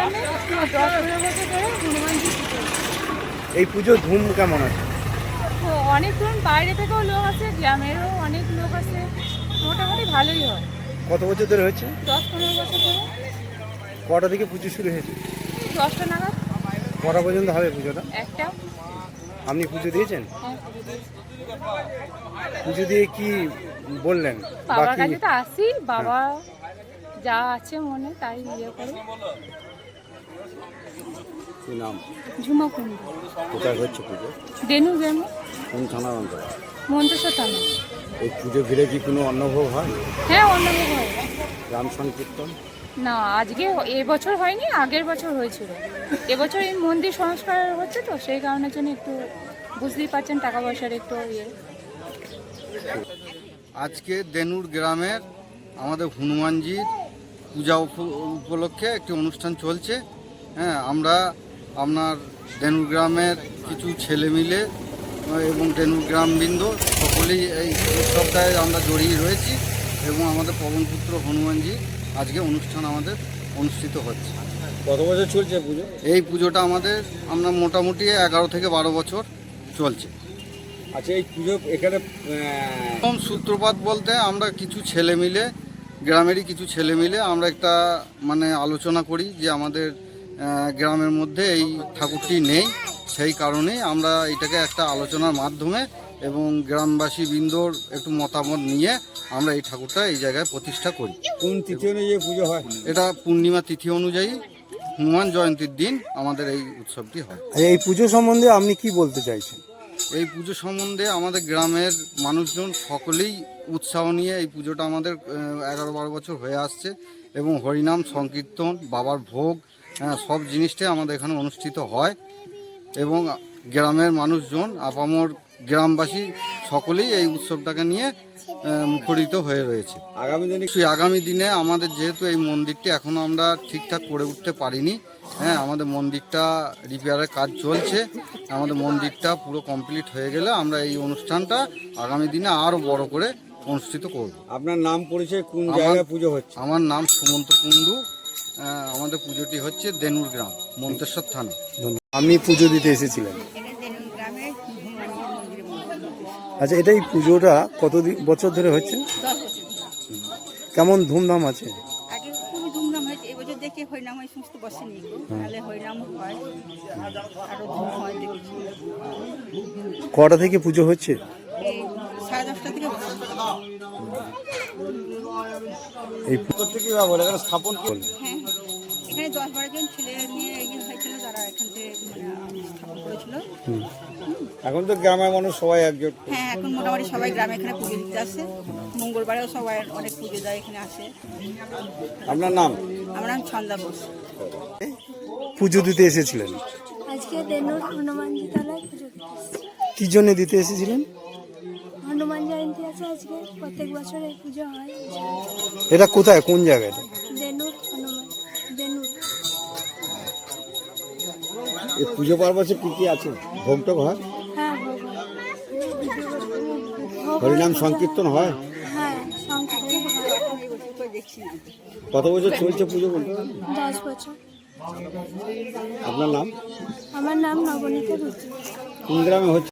এখানে 10-15 বছর ধরে হনুমানজি পুজো। এই পুজোর ধুম কেমন আছে? তো অনেক ধরুন বাইরে থেকেও লোক আসে, গ্রামেরও অনেক লোক আসে, মোটামুটি ভালোই হয়। কত বছর ধরে হচ্ছে? 10-15 বছর ধরে। কটা থেকে পুজো শুরু হয়েছে? 10টা নাগাদ। কটা পর্যন্ত হবে পুজোটা? একটা। আপনি পুজো দিয়েছেন? হ্যাঁ। পুজো দিয়ে কি বললেন? বাবার বাকি কাছে তো আসি, বাবা যা আছে মনে তাই ইয়ে করে। কি নাম? ঝুমা কুন্ডু। কোথায় হচ্ছে পুজো? দেনু গ্রামে, কোন থানার অন্তর? মন্তেশ্বর থানা। এই পুজো ঘিরে কি কোনো অন্নভোগ হয়? হ্যাঁ, অন্যভাবে হয়। রাম সংকীর্তন? না, আজকে এবছর হয়নি, আগের বছর হয়েছিল। এবছর এই মন্দির সংস্কার হচ্ছে তো সেই কারণের জন্য একটু বুঝতেই পারছেন টাকা পয়সার একটু ইয়ে। আজকে দেনুর গ্রামের আমাদের হনুমানজির পূজা উপলক্ষে একটি অনুষ্ঠান চলছে। হ্যাঁ, আমরা আপনার দেনুর গ্রামের কিছু ছেলে মিলে এবং দেনুর গ্রামবৃন্দ সকলেই এই উৎসবটায় আমরা জড়িয়ে রয়েছি এবং আমাদের পবনপুত্র হনুমানজি আজকে অনুষ্ঠান আমাদের অনুষ্ঠিত হচ্ছে। কত বছর চলছে পুজো? এই পুজোটা আমরা মোটামুটি 11 থেকে 12 বছর চলছে। আচ্ছা, এই পুজো এখানে প্রথম সূত্রপাত বলতে আমরা কিছু ছেলে মিলে, গ্রামেরই কিছু ছেলে মিলে আমরা একটা আলোচনা করি যে আমাদের গ্রামের মধ্যে এই ঠাকুরটি নেই, সেই কারণেই আমরা এটাকে একটা আলোচনার মাধ্যমে এবং গ্রামবাসী বৃন্দর একটু মতামত নিয়ে আমরা এই ঠাকুরটা এই জায়গায় প্রতিষ্ঠা করি। কোন তিথি অনুযায়ী পুজো হয়? এটা পূর্ণিমা তিথি অনুযায়ী হনুমান জয়ন্তীর দিন আমাদের এই উৎসবটি হয়। এই পুজো সম্বন্ধে আপনি কি বলতে চাইছেন? এই পুজো সম্বন্ধে আমাদের গ্রামের মানুষজন সকলেই উৎসাহ নিয়ে এই পুজোটা আমাদের 11-12 বছর হয়ে আসছে এবং হরিনাম সংকীর্তন, বাবার ভোগ, সব জিনিসটাই আমাদের এখানে অনুষ্ঠিত হয় এবং গ্রামের মানুষজন, আপামর গ্রামবাসী সকলেই এই উৎসবটাকে নিয়ে মুখরিত হয়ে রয়েছে। আগামী দিনে আমাদের যেহেতু এই মন্দিরটি এখনও আমরা ঠিকঠাক করে উঠতে পারিনি, হ্যাঁ, আমাদের মন্দিরটা রিপেয়ারের কাজ চলছে। আমাদের মন্দিরটা পুরো কমপ্লিট হয়ে গেলে আমরা এই অনুষ্ঠানটা আগামী দিনে আরও বড় করে অনুষ্ঠিত করব। আপনার নাম পরিচয়, কোন জায়গায় পুজো হচ্ছে? আমার নাম সুমন্ত কুণ্ডু। আমাদের পুজোটি হচ্ছে দেনুর গ্রাম, মন্তেশ্বর থানা। আপনি পুজো দিতে এসেছিলেন? আচ্ছা, এটা এই পুজোটা কত বছর ধরে হচ্ছে? 10 বছর। কেমন ধুমধাম আছে? আগে খুবই ধুমধাম হয়েছে, এবছর দেখে হরিনাম হয় সমস্ত বসে নিয়ে তাহলে হরিনাম হয়, আরো ধুম হয় দেখছি। কটা থেকে পুজো হচ্ছে? এই 10:30 থেকে বসে। এই পুজো থেকে এখানে স্থাপন করলেন? হ্যাঁ, এখানে 10-12 জন ছেলে নিয়ে এগিয়ে হয়েছিল, তারা এখান থেকে স্থাপন করেছিল। এখন তো গ্রামের মানুষ সবাই একজোট। হ্যাঁ, এখন মোটামুটি সবাই গ্রামে এখানে পুজো দিতে আসে, মঙ্গলবারেও সবাই অনেক পুজো দেয় এখানে আসে। আপনার নাম? আমার নাম ছন্দা বোস। পুজো দিতে এসেছিলেন? আজকে দেনুর হনুমানজি তলায় পুজো দিতে এসেছি। কি জন্য দিতে এসেছিলেন? হনুমান জয়ন্তী আছে আজকে, প্রত্যেক বছর এই পুজো হয়। এটা কোথায়, কোন জায়গায়? দেনুর হনুমান, দেনুর। এই পুজো পার্বণে কি কি আছে? ভোগটোগ হয়? হ্যাঁ, ভোগ হয়। হরিনাম সংকীর্তন হয়? হ্যাঁ, সংকীর্তন হয়। কত বছর চলছে পুজো বলতে? 10 বছর। আপনার নাম? আমার নাম নবনীতা রুচি। কোন গ্রামে হচ্ছে?